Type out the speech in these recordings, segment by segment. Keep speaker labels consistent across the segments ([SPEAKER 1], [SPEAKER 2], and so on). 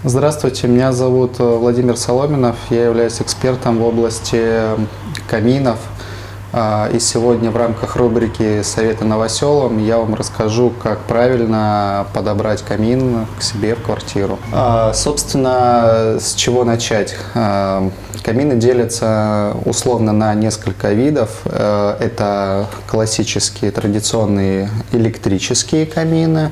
[SPEAKER 1] Здравствуйте, меня зовут Владимир Соломинов, я являюсь экспертом в области каминов. И сегодня в рамках рубрики «Советы новоселам» я вам расскажу, как правильно подобрать камин к себе в квартиру. Собственно, с чего начать? Камины делятся условно на несколько видов. Это классические, традиционные электрические камины,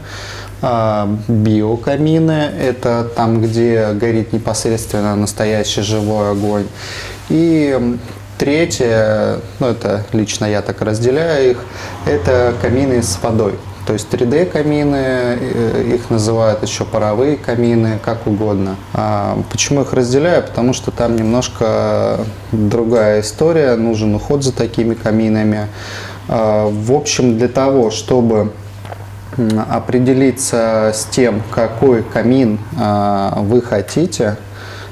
[SPEAKER 1] биокамины, это там, где горит непосредственно настоящий живой огонь. И третье, это лично я так разделяю их, это камины с водой. То есть 3D камины, их называют еще паровые камины, как угодно. Почему их разделяю? Потому что там немножко другая история, нужен уход за такими каминами. В общем, для того, чтобы определиться с тем, какой камин вы хотите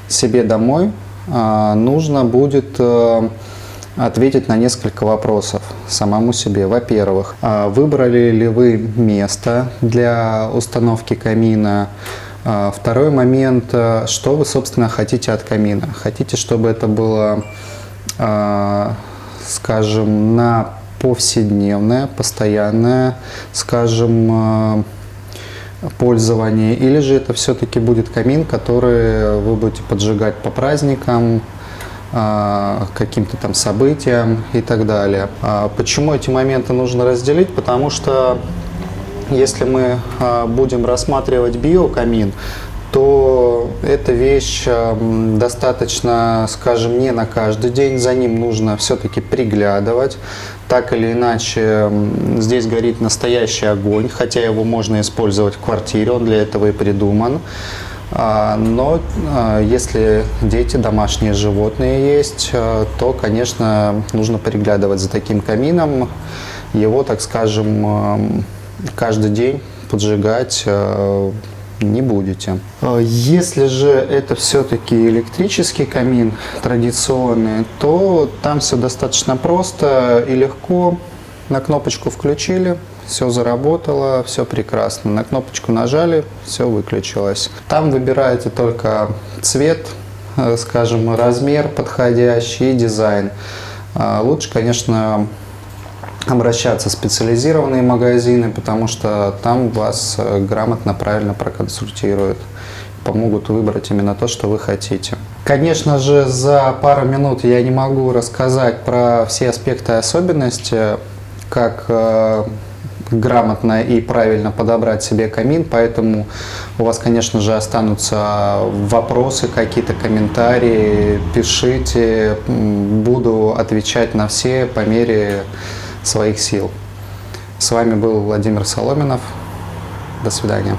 [SPEAKER 1] себе домой, нужно будет ответить на несколько вопросов самому себе. Во-первых, выбрали ли вы место для установки камина? Второй момент, что вы, собственно, хотите от камина? Хотите, чтобы это было, скажем, на повседневное, постоянное, скажем, пользование, или же это все-таки будет камин, который вы будете поджигать по праздникам, каким-то там событиям и так далее. Почему эти моменты нужно разделить? Потому что если мы будем рассматривать биокамин, то эта вещь достаточно, скажем, не на каждый день, за ним нужно все-таки приглядывать. Так или иначе, здесь горит настоящий огонь, хотя его можно использовать в квартире, он для этого и придуман. Но если дети, домашние животные есть, то, конечно, нужно приглядывать за таким камином, его, так скажем, каждый день поджигать не будете. Если же это все-таки электрический камин традиционный, то там все достаточно просто и легко. На кнопочку включили, все заработало, все прекрасно. На кнопочку нажали, все выключилось. Там выбираете только цвет, скажем, размер подходящий и дизайн. Лучше, конечно, обращаться в специализированные магазины, потому что там вас грамотно, правильно проконсультируют, помогут выбрать именно то, что вы хотите. Конечно же, за пару минут я не могу рассказать про все аспекты и особенности, как грамотно и правильно подобрать себе камин, поэтому у вас, конечно же, останутся вопросы, какие-то комментарии, пишите, буду отвечать на все по мере своих сил. С вами был Владимир Соломинов. До свидания.